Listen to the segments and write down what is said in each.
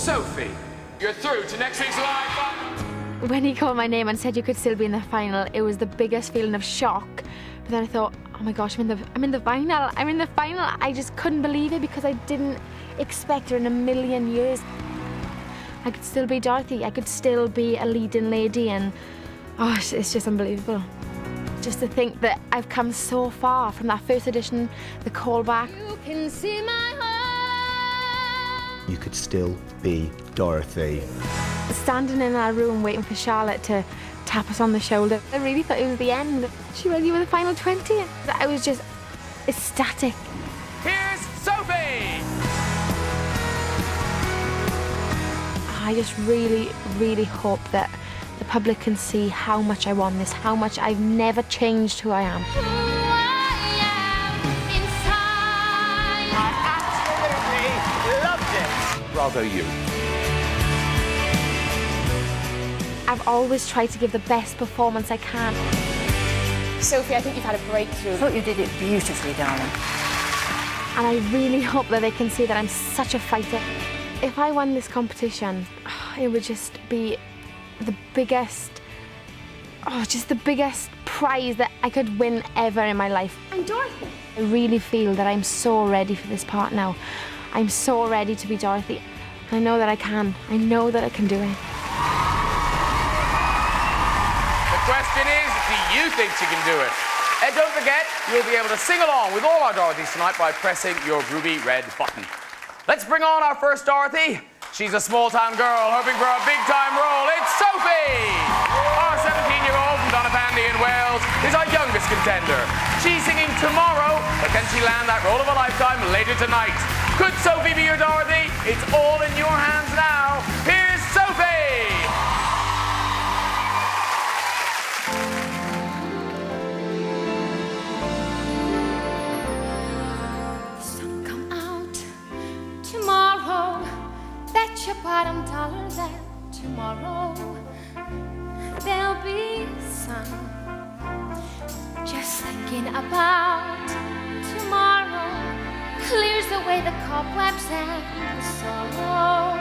Sophie, you're through to next week's live final. When he called my name and said you could still be in the final, it was the biggest feeling of shock. But then I thought, oh my gosh, I'm in the final. I just couldn't believe it because I didn't expect it in a million years. I could still be Dorothy. I could still be a leading lady, and oh, it's just unbelievable. Just to think that I've come so far from that first edition, the callback. You can see my heart. You could still be Dorothy. Standing in our room waiting for Charlotte to tap us on the shoulder, I really thought it was the end. She went, you were the final 20. I was just ecstatic. Here's Sophie! I just really, really hope that the public can see how much I won this, how much I've never changed who I am. I absolutely loved it. Bravo you. I've always tried to give the best performance I can. Sophie, I think you've had a breakthrough. I thought you did it beautifully, darling. And I really hope that they can see that I'm such a fighter. If I won this competition, it would just be the biggest, just the biggest prize that I could win ever in my life. I'm Dorothy. I really feel that I'm so ready for this part now. I'm so ready to be Dorothy. I know that I can. I know that I can do it. The question is, do you think she can do it? And don't forget, you'll be able to sing along with all our Dorothys tonight by pressing your ruby red button. Let's bring on our first Dorothy. She's a small-town girl hoping for a big-time role. It's Sophie! Our 17-year-old from Donapandy in Wales is our youngest contender. She's singing Tomorrow, but can she land that role of a lifetime later tonight? Could Sophie be your Dorothy? It's all in your hands now. Here's Sophie! Tomorrow, bet your bottom dollar that tomorrow there'll be sun. Just thinking about tomorrow clears away the cobwebs and the sorrow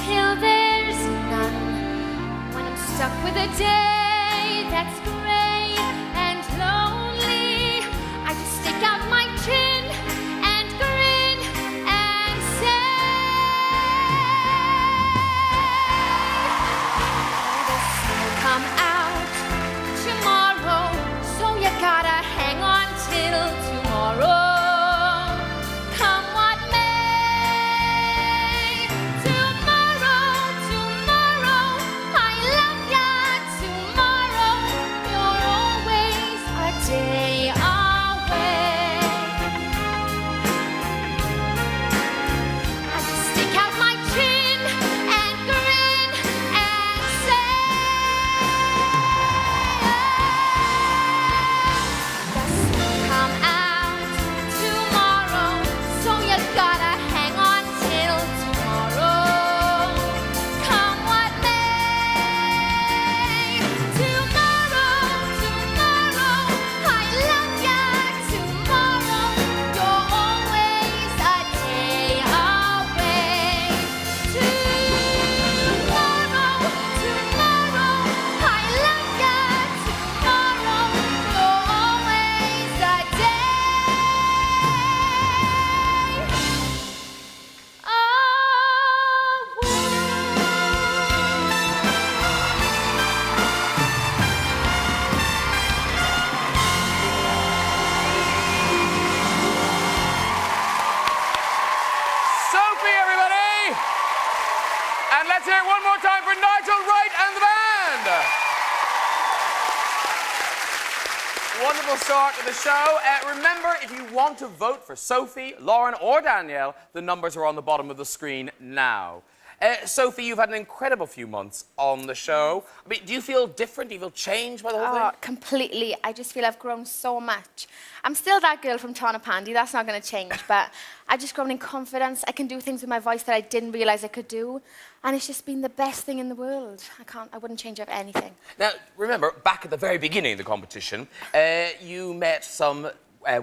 till there's none. When I'm stuck with a day that's gray and lonely, I just stick out my chin and grin and say, the sun will come out tomorrow, so you gotta hang on till tomorrow. Come what may, tomorrow, tomorrow, I love ya, tomorrow, you're always a day away. I just stick out my chin and grin and say, the sun will come out tomorrow, so you gotta hang on till tomorrow. Come what may, tomorrow, tomorrow, I love ya, tomorrow, you're always a day away. Tomorrow, tomorrow, I love ya, tomorrow, you're always a day Sophie, everybody! And let's hear it one more time for Nigel Wright and the band! Wonderful start to the show. Remember, if you want to vote for Sophie, Lauren, or Danielle, the numbers are on the bottom of the screen now. Sophie, you've had an incredible few months on the show. I mean, do you feel different? Do you feel changed by the whole thing? Completely. I just feel I've grown so much. I'm still that girl from Pandy. That's not going to change, but I've just grown in confidence. I can do things with my voice that I didn't realise I could do, and it's just been the best thing in the world. I wouldn't change it for anything. Now, remember, back at the very beginning of the competition, you met some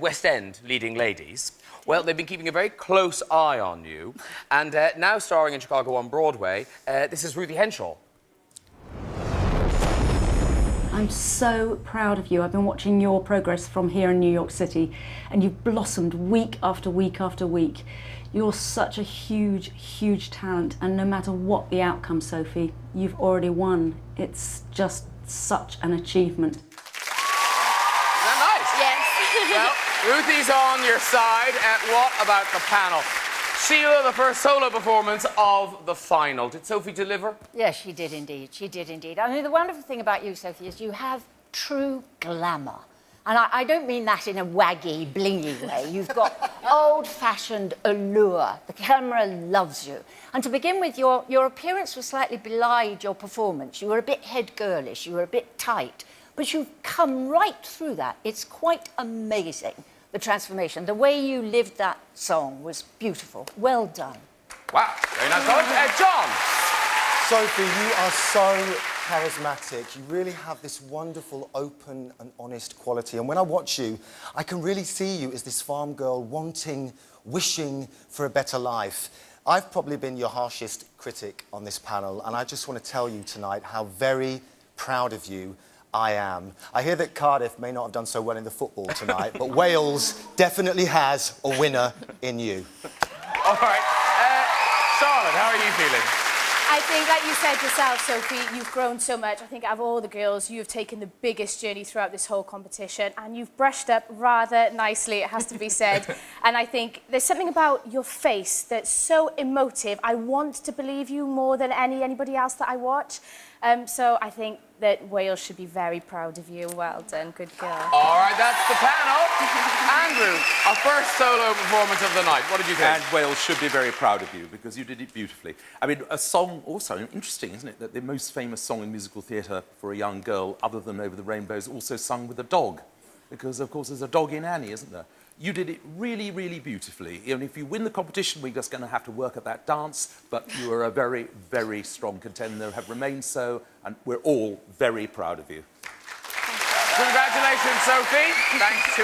West End leading ladies. Well, they've been keeping a very close eye on you. And now starring in Chicago on Broadway, this is Ruthie Henshaw. I'm so proud of you. I've been watching your progress from here in New York City, and you've blossomed week after week after week. You're such a huge, huge talent, and no matter what the outcome, Sophie, you've already won. It's just such an achievement. Is that nice? Yes. Well, Ruthie's on your side. What about the panel? Sheila, the first solo performance of the final. Did Sophie deliver? Yes, she did indeed. She did indeed. I mean, the wonderful thing about you, Sophie, is you have true glamour. And I don't mean that in a waggy, blingy way. You've got old-fashioned allure. The camera loves you. And to begin with, your appearance was slightly belied your performance. You were a bit head girlish. You were a bit tight. But you've come right through that. It's quite amazing, the transformation. The way you lived that song was beautiful. Well done. Wow, very nice comment. John! Sophie, you are so charismatic. You really have this wonderful, open and honest quality. And when I watch you, I can really see you as this farm girl wanting, wishing for a better life. I've probably been your harshest critic on this panel, and I just want to tell you tonight how very proud of you I am. I hear that Cardiff may not have done so well in the football tonight, but Wales definitely has a winner in you. All right. Charlotte, how are you feeling? I think, like you said yourself, Sophie, you've grown so much. I think out of all the girls, you've taken the biggest journey throughout this whole competition, and you've brushed up rather nicely, it has to be said. And I think there's something about your face that's so emotive. I want to believe you more than anybody else that I watch. So I think that Wales should be very proud of you. Well done, good girl. All right, that's the panel. Andrew, our first solo performance of the night. What did you think? And Wales should be very proud of you because you did it beautifully. I mean, a song also, interesting, isn't it, that the most famous song in musical theatre for a young girl, other than Over the Rainbow, is also sung with a dog. Because, of course, there's a dog in Annie, isn't there? You did it really, really beautifully. And if you win the competition, we're just going to have to work at that dance. But you are a very, very strong contender, have remained so, and we're all very proud of you. Congratulations, Sophie. Thanks to